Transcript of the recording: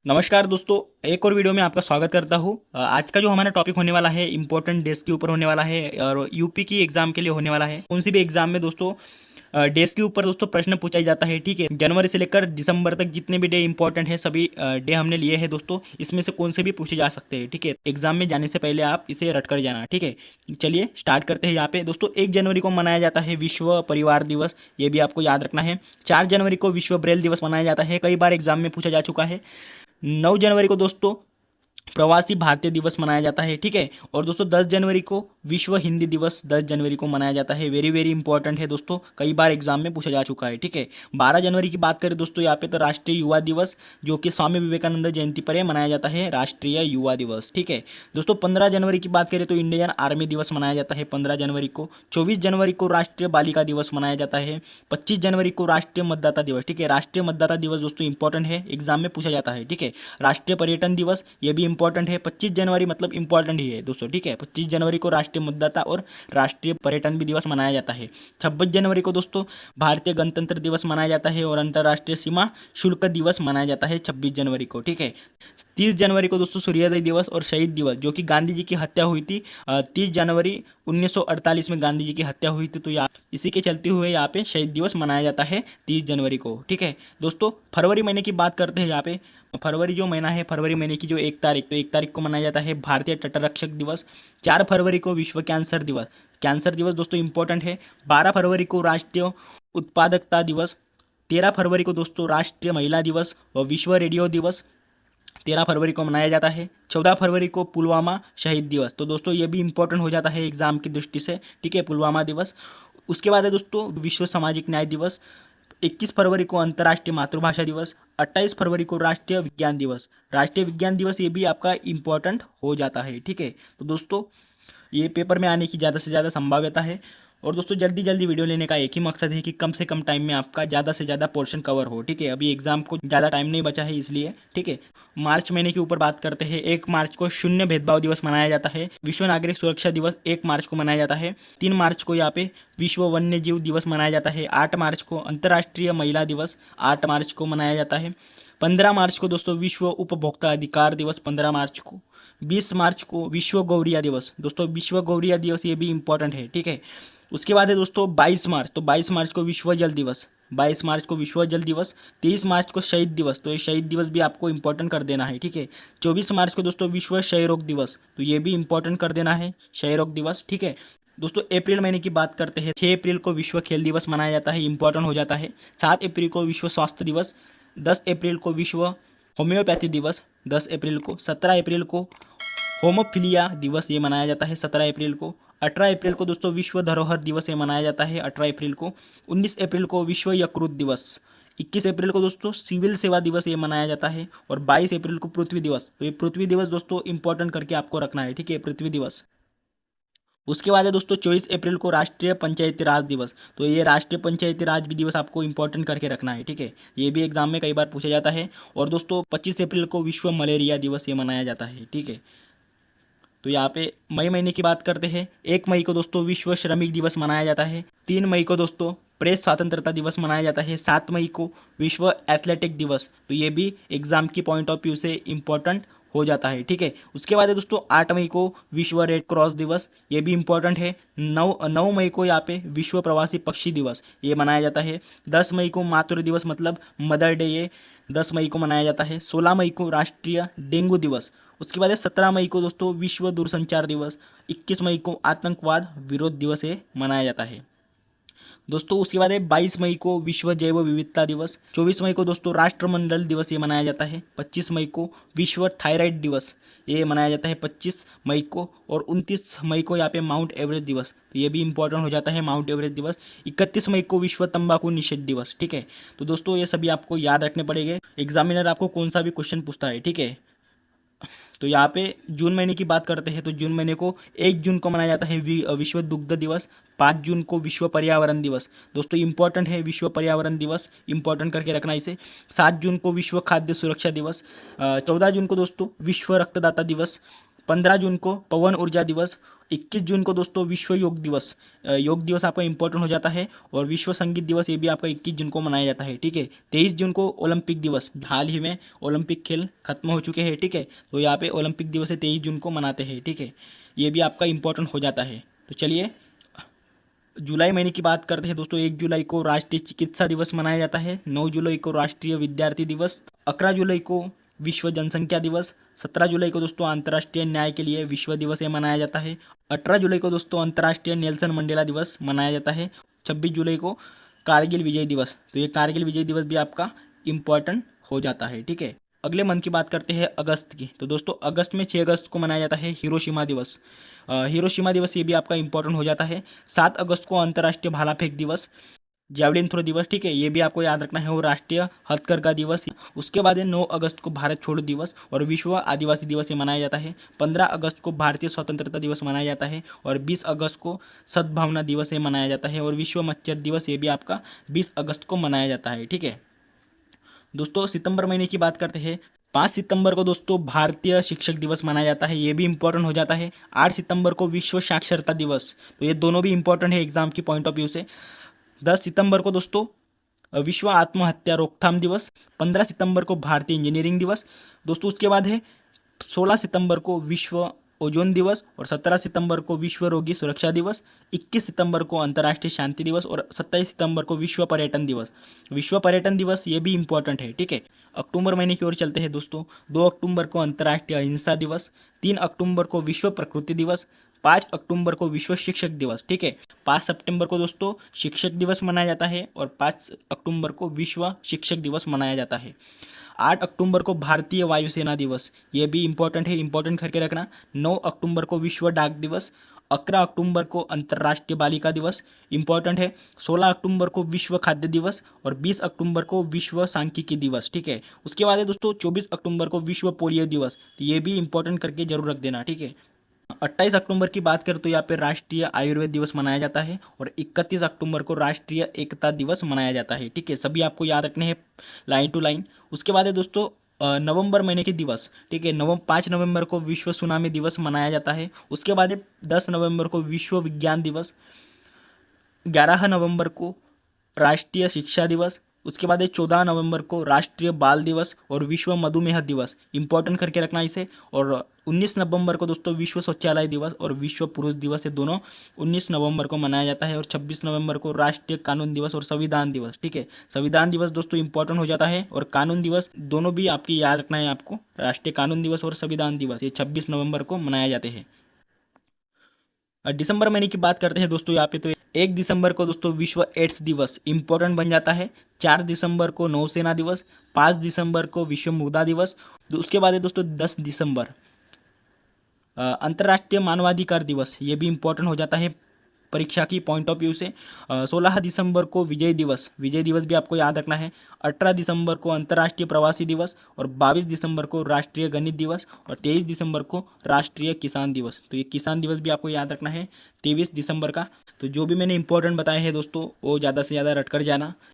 नमस्कार दोस्तों, एक और वीडियो में आपका स्वागत करता हूँ। आज का जो हमारा टॉपिक होने वाला है इम्पोर्टेंट डेज के ऊपर होने वाला है और यूपी की एग्जाम के लिए होने वाला है। कौन सी भी एग्जाम में दोस्तों डेज के ऊपर दोस्तों प्रश्न पूछा ही जाता है। ठीक है, जनवरी से लेकर दिसंबर तक जितने भी डे इंपॉर्टेंट है सभी डे हमने लिए हैं दोस्तों। इसमें से कौन से भी पूछे जा सकते हैं। ठीक है, एग्जाम में जाने से पहले आप इसे रट कर जाना। ठीक है, चलिए स्टार्ट करते हैं। यहाँ पे दोस्तों 1 जनवरी को मनाया जाता है विश्व परिवार दिवस, ये भी आपको याद रखना है। 4 जनवरी को विश्व ब्रेल दिवस मनाया जाता है, कई बार एग्जाम में पूछा जा चुका है। 9 जनवरी को दोस्तों प्रवासी भारतीय दिवस मनाया जाता है। ठीक है, और दोस्तों 10 जनवरी को विश्व हिंदी दिवस 10 जनवरी को मनाया जाता है। वेरी वेरी इंपॉर्टेंट है दोस्तों, कई बार एग्जाम में पूछा जा चुका है। ठीक है, 12 जनवरी की बात करें दोस्तों, यहाँ पे तो राष्ट्रीय युवा दिवस जो कि स्वामी विवेकानंद जयंती पर मनाया जाता है, राष्ट्रीय युवा दिवस। ठीक है दोस्तों, 15 जनवरी की बात करें तो इंडियन आर्मी दिवस मनाया जाता है 15 जनवरी को। 24 जनवरी को राष्ट्रीय बालिका दिवस मनाया जाता है। 25 जनवरी को राष्ट्रीय मतदाता दिवस। ठीक है, राष्ट्रीय मतदाता दिवस दोस्तों इंपॉर्टेंट है, एग्जाम में पूछा जाता है। ठीक है, राष्ट्रीय पर्यटन दिवस ये भी इंपॉर्टेंट है। 25 जनवरी मतलब इंपॉर्टेंट ही है दोस्तों। ठीक है, 25 जनवरी को राष्ट्रीय मतदाता और राष्ट्रीय पर्यटन भी दिवस मनाया जाता है। 26 जनवरी को दोस्तों भारतीय गणतंत्र दिवस मनाया जाता है और अंतर्राष्ट्रीय सीमा शुल्क दिवस मनाया जाता है 26 जनवरी को। ठीक है, 30 जनवरी को दोस्तों सूर्योदय दिवस और शहीद दिवस जो कि गांधी जी की हत्या हुई थी 30 जनवरी 1948 में गांधी जी की हत्या हुई थी, तो यहाँ इसी के चलते हुए यहाँ पे शहीद दिवस मनाया जाता है 30 जनवरी को। ठीक है दोस्तों, फरवरी महीने की बात करते हैं। यहाँ पे फरवरी जो महीना है, फरवरी महीने की जो 1 तारीख, तो 1 तारीख को मनाया जाता है भारतीय तटरक्षक दिवस। 4 फरवरी को विश्व कैंसर दिवस। कैंसर दिवस दोस्तों इंपॉर्टेंट है। 12 फरवरी को राष्ट्रीय उत्पादकता दिवस। 13 फरवरी को दोस्तों राष्ट्रीय महिला दिवस और विश्व रेडियो दिवस 13 फरवरी को मनाया जाता है। 14 फरवरी को पुलवामा शहीद दिवस, तो दोस्तों ये भी इंपॉर्टेंट हो जाता है एग्जाम की दृष्टि से। ठीक है, पुलवामा दिवस। उसके बाद है दोस्तों विश्व सामाजिक न्याय दिवस। 21 फरवरी को अंतर्राष्ट्रीय मातृभाषा दिवस। 28 फरवरी को राष्ट्रीय विज्ञान दिवस। राष्ट्रीय विज्ञान दिवस ये भी आपका इंपॉर्टेंट हो जाता है। ठीक है, तो दोस्तों ये पेपर में आने की ज़्यादा से ज़्यादा संभाव्यता है। और दोस्तों जल्दी जल्दी वीडियो लेने का एक ही मकसद है कि कम से कम टाइम में आपका ज़्यादा से ज़्यादा पोर्शन कवर हो। ठीक है, अभी एग्जाम को ज़्यादा टाइम नहीं बचा है इसलिए। ठीक है, मार्च महीने के ऊपर बात करते हैं। 1 मार्च को शून्य भेदभाव दिवस मनाया जाता है। विश्व नागरिक सुरक्षा दिवस 1 मार्च को मनाया जाता है। 3 मार्च को यहाँ पे विश्व वन्य जीव दिवस मनाया जाता है। 8 मार्च को अंतर्राष्ट्रीय महिला दिवस 8 मार्च को मनाया जाता है। 15 मार्च को दोस्तों विश्व उपभोक्ता अधिकार दिवस 15 मार्च को। 20 मार्च को विश्व गौरिया दिवस। दोस्तों विश्व गौरिया दिवस ये भी इंपॉर्टेंट है। ठीक है, उसके बाद है दोस्तों 22 मार्च, तो 22 मार्च को विश्व जल दिवस। 22 मार्च को विश्व जल दिवस। 23 मार्च को शहीद दिवस, तो ये शहीद दिवस भी आपको इंपॉर्टेंट कर देना है। ठीक है, 24 मार्च को दोस्तों विश्व क्षय रोग दिवस, तो ये भी इंपॉर्टेंट कर देना है, क्षय रोग दिवस। ठीक है दोस्तों, अप्रैल महीने की बात करते हैं। 6 अप्रैल को विश्व खेल दिवस मनाया जाता है, इंपॉर्टेंट हो जाता है। 7 अप्रैल को विश्व स्वास्थ्य दिवस। 10 अप्रैल को विश्व होम्योपैथी दिवस 10 अप्रैल को। 17 अप्रैल को होमोफिलिया दिवस ये मनाया जाता है 17 अप्रैल को। 18 अप्रैल को दोस्तों विश्व धरोहर दिवस ये मनाया जाता है 18 अप्रैल को। 19 अप्रैल को विश्व यकृत दिवस। 21 अप्रैल को दोस्तों सिविल सेवा दिवस ये मनाया जाता है। और 22 अप्रैल को पृथ्वी दिवस, तो ये पृथ्वी दिवस दोस्तों इंपॉर्टेंट करके आपको रखना है। ठीक है, पृथ्वी दिवस। उसके बाद है दोस्तों 24 अप्रैल को राष्ट्रीय पंचायती राज दिवस, तो ये राष्ट्रीय पंचायती राज भी दिवस आपको इंपॉर्टेंट करके रखना है। ठीक है, ये भी एग्जाम में कई बार पूछा जाता है। और दोस्तों 25 अप्रैल को विश्व मलेरिया दिवस ये मनाया जाता है। ठीक है, तो यहाँ पे मई महीने की बात करते हैं। 1 मई को दोस्तों विश्व श्रमिक दिवस मनाया जाता है। 3 मई को दोस्तों प्रेस स्वतंत्रता दिवस मनाया जाता है। 7 मई को विश्व एथलेटिक दिवस, तो ये भी एग्जाम की पॉइंट ऑफ व्यू से इम्पोर्टेंट हो जाता है। ठीक है, उसके बाद है दोस्तों 8 मई को विश्व रेड क्रॉस दिवस, ये भी इंपॉर्टेंट है। 9 मई को यहाँ पे विश्व प्रवासी पक्षी दिवस ये मनाया जाता है। 10 मई को मातृ दिवस मतलब मदर डे, ये 10 मई को मनाया जाता है। 16 मई को राष्ट्रीय डेंगू दिवस। उसके बाद है 17 मई को दोस्तों विश्व दूरसंचार दिवस। 21 मई को आतंकवाद विरोध दिवस ये मनाया जाता है दोस्तों। उसके बाद है 22 मई को विश्व जैव विविधता दिवस। 24 मई को दोस्तों राष्ट्रमंडल दिवस ये मनाया जाता है। 25 मई को विश्व थायराइड दिवस ये मनाया जाता है 25 मई को। और 29 मई को यहाँ पे माउंट एवरेस्ट दिवस, तो ये भी इंपॉर्टेंट हो जाता है माउंट एवरेस्ट दिवस। 31 मई को विश्व तंबाकू निषेध दिवस। ठीक है, तो दोस्तों ये सभी आपको याद रखने पड़ेंगे, एग्जामिनर आपको कौन सा भी क्वेश्चन पूछता है। ठीक है, तो यहाँ पे जून महीने की बात करते हैं। तो जून महीने को 1 जून को मनाया जाता है विश्व दुग्ध दिवस। 5 जून को विश्व पर्यावरण दिवस, दोस्तों इंपॉर्टेंट है विश्व पर्यावरण दिवस, इंपॉर्टेंट करके रखना इसे। 7 जून को विश्व खाद्य सुरक्षा दिवस। 14 जून को दोस्तों विश्व रक्तदाता दिवस। 15 जून को पवन ऊर्जा दिवस, 21 जून को दोस्तों विश्व योग दिवस। योग दिवस आपका इंपॉर्टेंट हो जाता है। और विश्व संगीत दिवस ये भी आपका 21 जून को मनाया जाता है, ठीक है। 23 जून को ओलंपिक दिवस, हाल ही में ओलंपिक खेल खत्म हो चुके हैं, ठीक है। तो यहाँ पे ओलंपिक दिवस है 23 जून को मनाते हैं, ठीक है। ये भी आपका इंपॉर्टेंट हो जाता है। तो चलिए जुलाई महीने की बात करते हैं दोस्तों। 1 जुलाई को राष्ट्रीय चिकित्सा दिवस मनाया जाता है, 9 जुलाई को राष्ट्रीय विद्यार्थी दिवस, 11 जुलाई को विश्व जनसंख्या दिवस, 17 जुलाई को दोस्तों अंतर्राष्ट्रीय न्याय के लिए विश्व दिवस ये मनाया जाता है, 18 जुलाई को दोस्तों अंतर्राष्ट्रीय नेल्सन मंडेला दिवस मनाया जाता है, 26 जुलाई को कारगिल विजय दिवस। तो ये कारगिल विजय दिवस भी आपका इम्पॉर्टेंट हो जाता है, ठीक है। अगले मंथ की बात करते हैं अगस्त की। तो दोस्तों अगस्त में 6 अगस्त को मनाया जाता है हिरोशिमा दिवस। हिरोशिमा दिवस ये भी आपका इंपॉर्टेंट हो जाता है। 7 अगस्त को अंतर्राष्ट्रीय भाला फेंक दिवस, जैवलिन थ्रो दिवस, ठीक है। ये भी आपको याद रखना है। वो राष्ट्रीय हथकरघा दिवस। उसके बाद है 9 अगस्त को भारत छोड़ो दिवस और विश्व आदिवासी दिवस ये मनाया जाता है। 15 अगस्त को भारतीय स्वतंत्रता दिवस मनाया जाता है और 20 अगस्त को सद्भावना दिवस ये मनाया जाता है और विश्व मच्छर दिवस ये भी आपका 20 अगस्त को मनाया जाता है, ठीक है। दोस्तों सितंबर महीने की बात करते हैं। 5 सितंबर को दोस्तों भारतीय शिक्षक दिवस मनाया जाता है, ये भी इंपॉर्टेंट हो जाता है। 8 सितंबर को विश्व साक्षरता दिवस, तो ये दोनों भी इंपॉर्टेंट है एग्जाम की पॉइंट ऑफ व्यू से। 10 सितंबर को दोस्तों विश्व आत्महत्या रोकथाम दिवस। 15 सितंबर को भारतीय इंजीनियरिंग दिवस। दोस्तों उसके बाद है 16 सितंबर को विश्व ओजोन दिवस और 17 सितंबर को विश्व रोगी सुरक्षा दिवस। 21 सितंबर को अंतर्राष्ट्रीय शांति दिवस और 27 सितंबर को विश्व पर्यटन दिवस। विश्व पर्यटन दिवस ये भी इंपॉर्टेंट है, ठीक है। अक्टूबर महीने की ओर चलते हैं दोस्तों। 2 अक्टूबर को अंतर्राष्ट्रीय अहिंसा दिवस, 3 अक्टूबर को विश्व प्रकृति दिवस, 5 अक्टूबर को विश्व शिक्षक दिवस, ठीक है। 5 सितंबर को दोस्तों शिक्षक दिवस मनाया जाता है और 5 अक्टूबर को विश्व शिक्षक दिवस मनाया जाता है। 8 अक्टूबर को भारतीय वायुसेना दिवस, ये भी इंपॉर्टेंट है, इंपॉर्टेंट करके रखना। 9 अक्टूबर को विश्व डाक दिवस। 11 अक्टूबर को अंतर्राष्ट्रीय बालिका दिवस, इंपॉर्टेंट है। 16 अक्टूबर को विश्व खाद्य दिवस और 20 अक्टूबर को विश्व सांख्यिकी दिवस, ठीक है। उसके बाद है दोस्तों 24 अक्टूबर को विश्व पोलियो दिवस, तो ये भी इंपॉर्टेंट करके जरूर रख देना, ठीक है। 28 अक्टूबर की बात करें तो यहाँ पे राष्ट्रीय आयुर्वेद दिवस मनाया जाता है और 31 अक्टूबर को राष्ट्रीय एकता दिवस मनाया जाता है, ठीक है। सभी आपको याद रखने हैं लाइन टू लाइन। उसके बाद है दोस्तों नवंबर महीने के दिवस, ठीक है। 5 नवंबर को विश्व सुनामी दिवस मनाया जाता है। उसके बाद है 10 नवंबर को विश्व विज्ञान दिवस, 11 नवंबर को राष्ट्रीय शिक्षा दिवस। उसके बाद है 14 नवंबर को राष्ट्रीय बाल दिवस और विश्व मधुमेह दिवस, इंपॉर्टेंट करके रखना इसे। और 19 नवंबर को दोस्तों विश्व शौचालय दिवस और विश्व पुरुष दिवस, ये दोनों 19 नवंबर को मनाया जाता है। और 26 नवंबर को राष्ट्रीय कानून दिवस और संविधान दिवस, ठीक है। संविधान दिवस दोस्तों इंपॉर्टेंट हो जाता है और कानून दिवस दोनों भी आपकी याद रखना है आपको। राष्ट्रीय कानून दिवस और संविधान दिवस ये 26 नवंबर को मनाए जाते हैं। दिसंबर महीने की बात करते हैं दोस्तों। यहाँ पे तो 1 दिसंबर को दोस्तों विश्व एड्स दिवस इंपॉर्टेंट बन जाता है। 4 दिसंबर को नौसेना दिवस, 5 दिसंबर को विश्व मुद्रा दिवस। उसके बाद है दोस्तों 10 दिसंबर अंतर्राष्ट्रीय मानवाधिकार दिवस, ये भी इंपॉर्टेंट हो जाता है परीक्षा की पॉइंट ऑफ व्यू से। 16 दिसंबर को विजय दिवस, विजय दिवस भी आपको याद रखना है। 18 दिसंबर को अंतर्राष्ट्रीय प्रवासी दिवस और 22 दिसंबर को राष्ट्रीय गणित दिवस और 23 दिसंबर को राष्ट्रीय किसान दिवस। तो ये किसान दिवस भी आपको याद रखना है 23 दिसंबर का। तो जो भी मैंने इंपॉर्टेंट बताए हैं दोस्तों वो ज़्यादा से ज़्यादा रट कर जाना।